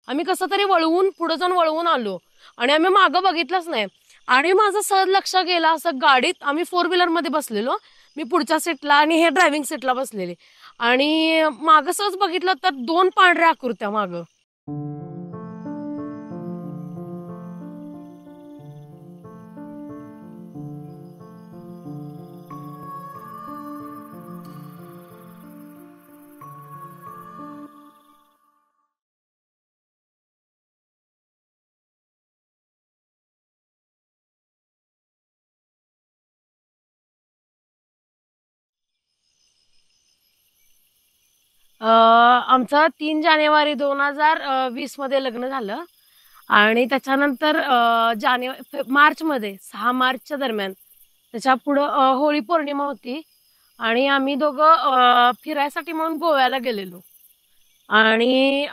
आम्ही कसं तरी वळवून पुढे जाऊन वळवून आलो आणि आम्ही मागं बघितलंच नाही. आणि माझं सहज लक्ष गेलं असं गाडीत, आम्ही फोर व्हीलर मध्ये बसलेलो, मी पुढच्या सीटला आणि हे ड्रायव्हिंग सीटला बसलेले, आणि मागं सहज बघितलं तर दोन पांढऱ्या आकृत्या मागं. आमचं 3 जानेवारी 2020 मध्ये लग्न झालं. आणि त्याच्यानंतर मार्च मध्ये 6 मार्चच्या दरम्यान त्याच्या पुढं होळी पौर्णिमा होती. आणि आम्ही दोघं फिरायसाठी म्हणून गोव्याला गेलेलो. आणि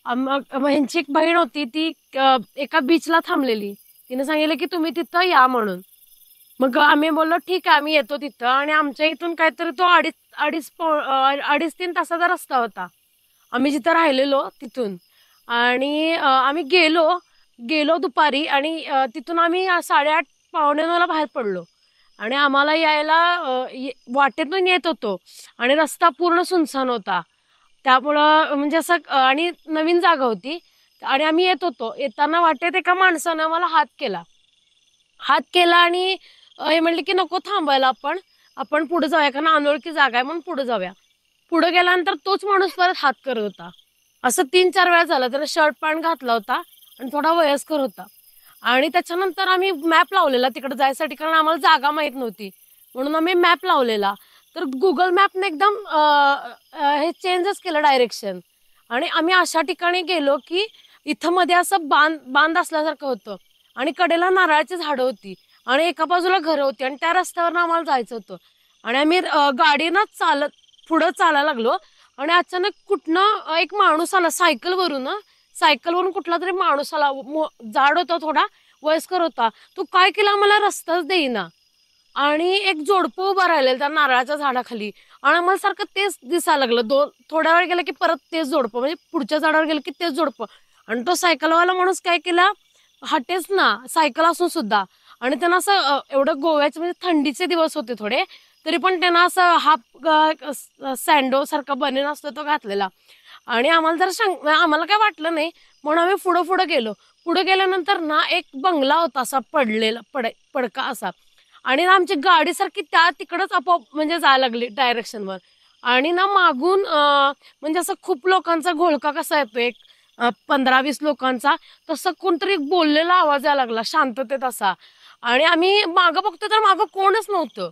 ह्यांची एक बहीण होती, ती एका बीचला थांबलेली. तिने सांगितलं की तुम्ही तिथं या म्हणून. मग आम्ही बोललो ठीक आहे, आम्ही येतो तिथं. आणि आमच्या इथून काहीतरी तो अडीच 3 तासाचा रस्ता होता आम्ही जिथं राहिलेलो तिथून. आणि आम्ही गेलो गेलो दुपारी. आणि तिथून आम्ही 8:30 पावणे 9ला बाहेर पडलो. आणि आम्हाला यायला वाटेतून येत होतो आणि रस्ता पूर्ण सुनसान होता. त्यामुळं म्हणजे असं आणि नवीन जागा होती. आणि आम्ही येत होतो, येताना वाटेत एका माणसानं मला हात केला आणि हे म्हणले की नको थांबायला, आपण आपण पुढे जाऊया, कारण अनोळखी जागा आहे म्हणून पुढे जाऊया. पुढे गेल्यानंतर तोच माणूस परत हात करत होता. असं 3-4 वेळा झालं. त्याला शर्ट पॅन्ट घातला होता आणि थोडा वयस्कर होता. आणि त्याच्यानंतर आम्ही मॅप लावलेला तिकडे जायसाठी, कारण आम्हाला जागा माहित नव्हती म्हणून आम्ही मॅप लावलेला. तर गुगल मॅपने एकदम हे चेंजच केलं डायरेक्शन. आणि आम्ही अशा ठिकाणी गेलो की इथं मध्ये असं बांध असल्यासारखं होतं आणि कडेला नारळाची झाडं होती आणि एका बाजूला घरं होती आणि त्या रस्त्यावर आम्हाला जायचं होतं. आणि आम्ही गाडीनं चालत पुढं चालायला लागलो. आणि अचानक कुठनं एक माणूस आला सायकलवरून कुठला तरी माणूस आला. जाड होता, थोडा वयस्कर होता. तो काय केला, मला रस्ताच देईना. आणि एक जोडपं उभं राहिलेलं त्या नारळाच्या झाडाखाली. आणि आम्हाला सारखं तेच दिसायला लागलं. थोड्या वेळ गेलं की परत तेच जोडपं, म्हणजे पुढच्या झाडावर गेलं की तेच जोडपं. आणि तो सायकलवाला माणूस काय केला, हटेच ना सायकल असून सुद्धा. आणि त्यांना असं एवढं गोव्याचे म्हणजे थंडीचे दिवस होते थोडे, तरी पण त्यांना असं हाफ सँडो सारखा बनेन असतो तो घातलेला. आणि आम्हाला काय वाटलं नाही म्हणून आम्ही पुढं गेलो. पुढे गेल्यानंतर ना एक बंगला होता असा पडका असा. आणि ना आमची गाडी सारखी त्या तिकडच आपोआप म्हणजे जायला लागली डायरेक्शनवर. आणि ना मागून म्हणजे असं खूप लोकांचा घोळका कसा येतो, एक 15-20 लोकांचा, तसं कोणतरी बोललेला आवाज यायला लागला शांततेत असा. आणि आम्ही मागं बघतो तर मागं कोणच नव्हतं.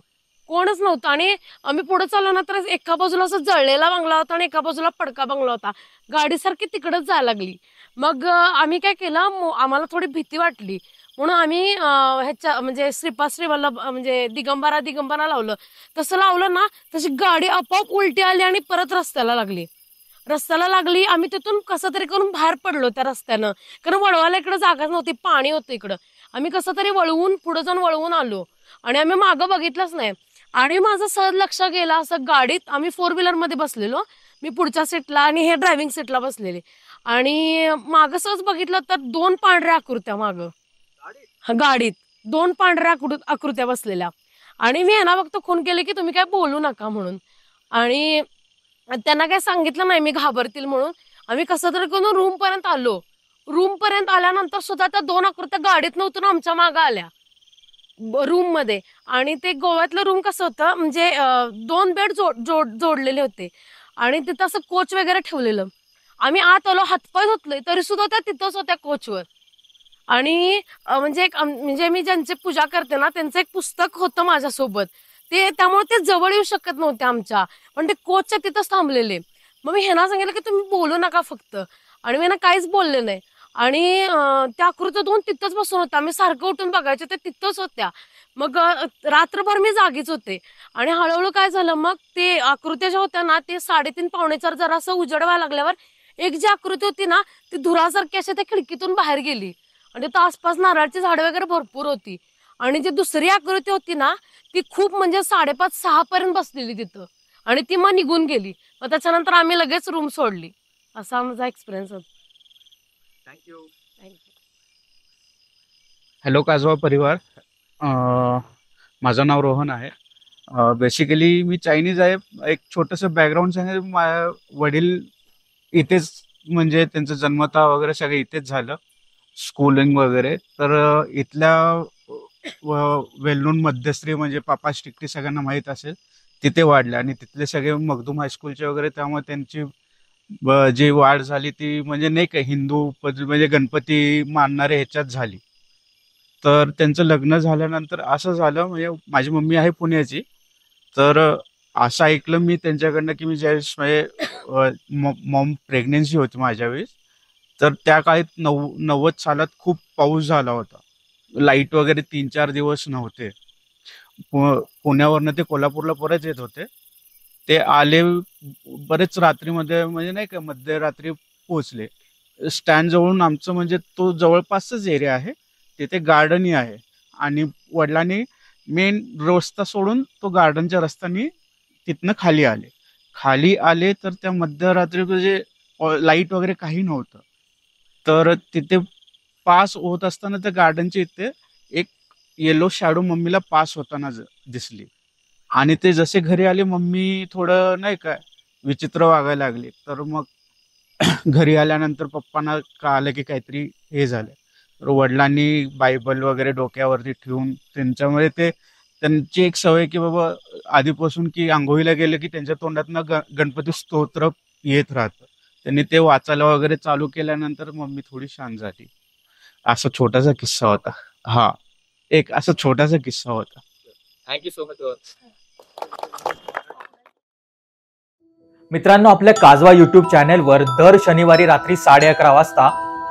आणि आम्ही पुढे चाललो ना, तर एका बाजूला असं जळलेला बंगला होता आणि एका बाजूला पडका बंगला होता. गाडी सारखी तिकडच जायला लागली. मग आम्ही काय केलं, आम्हाला थोडी भीती वाटली म्हणून आम्ही ह्याच्या म्हणजे श्रीवल्लभ म्हणजे दिगंबरा लावलं. तसं लावलं ना, तशी गाडी आपोआप उलटी आली आणि परत रस्त्याला लागली. आम्ही तिथून कसं तरी करून बाहेर पडलो त्या रस्त्यानं, कारण वळवायला इकडे जागाच नव्हती, पाणी होतं इकडं. आम्ही कसं तरी पुढे जाऊन वळवून आलो आणि आम्ही मागं बघितलंच नाही. आणि माझं सहज लक्ष गेलं असं गाडीत, आम्ही फोर व्हीलर मध्ये बसलेलो, मी पुढच्या सीटला आणि हे ड्रायव्हिंग सीटला बसलेले. आणि मागं सहज बघितलं तर दोन पांढऱ्या आकृत्या मागं गाडीत, दोन पांढऱ्या आकृत्या बसलेल्या. आणि मी यांना फक्त फोन केले की तुम्ही काय बोलू नका म्हणून. आणि त्यांना काय सांगितलं नाही मी घाबरतील म्हणून. आम्ही कसं तरी करून रूम पर्यंत आल्यानंतर सुद्धा त्या दोन आकृत्या गाडीत नव्हतं आमच्या मागे आल्या रूम मध्ये. आणि ते गोव्यातलं रूम कसं होतं, म्हणजे 2 बेड जोडलेले होते आणि तिथं असं कोच वगैरे ठेवलेलं. आम्ही आत आलो, हातपाय धुतले, तरी सुद्धा त्या तिथंच होत्या कोचवर. आणि म्हणजे मी ज्यांची पूजा करते ना, त्यांचं एक पुस्तक होतं माझ्यासोबत, ते त्यामुळे ते जवळ येऊ शकत नव्हते आमच्या, पण ते कोचच्या तिथंच थांबलेले. मग मी ह्यांना सांगितलं की तुम्ही बोलू नका फक्त. आणि मी ना काहीच बोलले नाही. आणि त्या आकृत्या दोन तिथंच बसून होत्या, आम्ही सारखं उठून बघायचे, ते तिथंच होत्या. मग रात्रभर मी जागीच होते. आणि हळूहळू काय झालं, मग ते आकृत्या ज्या होत्या ना, ते 3:30-4 जरा असं उजेड व्हायला लागल्यावर एक जी आकृती होती ना, ती धुरासारखी अशी त्या खिडकीतून बाहेर गेली. आणि तिथं आसपास नारळाची झाडं वगैरे भरपूर होती. आणि जी दुसरी आकृती होती ना, ती खूप म्हणजे 5:30-6 पर्यंत बसलेली तिथं. आणि ती मग निघून गेली. मग त्याच्यानंतर आम्ही लगेच रूम सोडली. असा आमचा एक्सपिरियन्स होता. थँक्यू. थँक्यू. हॅलो काजवा परिवार. माझं नाव रोहन आहे. बेसिकली मी चायनीज आहे. एक छोटंसं बॅकग्राऊंड सांगेल. वडील इथेच, म्हणजे त्यांचं जन्मता वगैरे सगळं इथेच झालं, स्कूलिंग वगैरे. तर इथल्या वेल नोन मध्यश्री म्हणजे पापास टिकटी सगळ्यांना माहीत असेल, तिथे वाढले आणि तिथले सगळे मखदूम हायस्कूलचे वगैरे. त्यामुळे त्यांची जी वाढ झाली ती म्हणजे नाही का हिंदू म्हणजे गणपती मानणारे ह्याच्यात झाली. तर त्यांचं लग्न झाल्यानंतर असं झालं, म्हणजे माझी मम्मी आहे पुण्याची. तर असं ऐकलं मी त्यांच्याकडनं की मी ज्यावेळेस म्हणजे मॉम प्रेग्नेन्सी होती माझ्या वेळेस, तर त्या काळात 90 सालात खूप पाऊस झाला होता. लाईट वगैरे 3-4 दिवस नव्हते. पुण्यावरनं ते कोल्हापूरला परत येत होते. ते आले बरेच रात्रीमध्ये, म्हणजे नाही का मध्यरात्री पोचले. स्टँड जवळून आमचं म्हणजे तो जवळपासच एरिया आहे, तिथे गार्डनही आहे. आणि वडिलांनी मेन रस्ता सोडून तो गार्डनच्या रस्त्याने तिथनं खाली आले तर त्या मध्यरात्री म्हणजे लाईट वगैरे काही नव्हतं. तर तिथे पास होत असताना त्या गार्डनच्या इथे एक येलो शॅडो मम्मीला पास होताना दिसली. आणि ते जसे घरी आले, मम्मी थोडं नाही का विचित्र वागायला लागली. तर मग घरी आल्यानंतर पप्पांना कळालं की काहीतरी हे झालं. तर वडिलांनी बायबल वगैरे डोक्यावरती ठेवून, त्यांच्यामुळे त्यांची एक सवय की बाबा आधीपासून की आंघोळीला गेले की त्यांच्या तोंडातनं गणपती स्तोत्र येत राहतं. त्यांनी ते वाचायला वगैरे चालू केल्यानंतर मम्मी थोडी शांत झाली. असा छोटासा किस्सा होता. हा, एक असा छोटासा किस्सा होता. Thank you so much. मित्रांनो, आपल्या काजवा युट्यूब चॅनेलवर दर शनिवारी रात्री 11:30 वाजता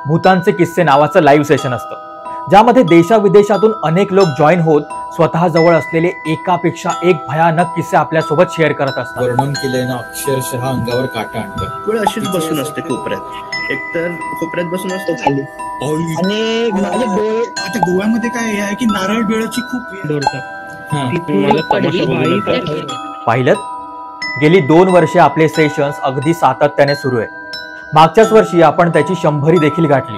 भूतांचे किस्से नावाचं लाईव्ह सेशन असतं, ज्यामध्ये देशाविदेशातून अनेक लोक जॉईन होत स्वतः जवळ असलेले एकापेक्षा एक भयानक किस्से आपल्यासोबत शेअर करत असतात. वर्णन केलंय ना, अक्षरशः अंगावर काटा आणतं. वेळ अशीच बसून असते कोपऱ्यात, एकतर कोपऱ्यात बसून असतो खाली, आणि माझे डोळे आता गोव्यामध्ये काय आहे की नारळ बिळाची खूप पाहिलं, गेली 2 वर्षे आपले सेशन्स अगदी सातत्याने सुरू आहे. मागच्याच वर्षी आपण त्याची 100री देखील गाठली.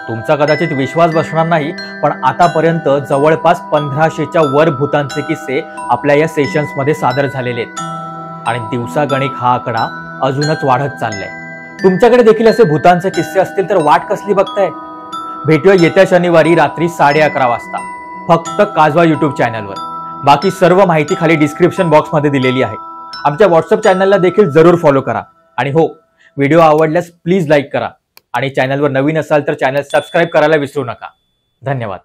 तुमचा कदाचित विश्वास बसणार नाही, पण आतापर्यंत जवळपास 1500च्या वर भूतांचे किस्से आपल्या या सेशन्स मध्ये सादर झालेले आहेत. आणि दिवसागणिक हा आकडा अजूनच वाढत चाललाय. तुमच्याकडे देखील असे भूतांचे किस्से असतील तर वाट कसली बघताय? भेटूया येत्या शनिवारी रात्री 11:30 वाजता फक्त काजवा युट्यूब चॅनलवर. बाकी सर्व माहिती खाली डिस्क्रिप्शन बॉक्समध्ये दिलेली आहे. आमच्या व्हॉट्सअप चॅनलला देखील जरूर फॉलो करा. आणि हो, व्हिडिओ आवडल्यास प्लीज लाईक करा. आणि चॅनलवर नवीन असाल तर चॅनल सबस्क्राईब करायला विसरू नका. धन्यवाद.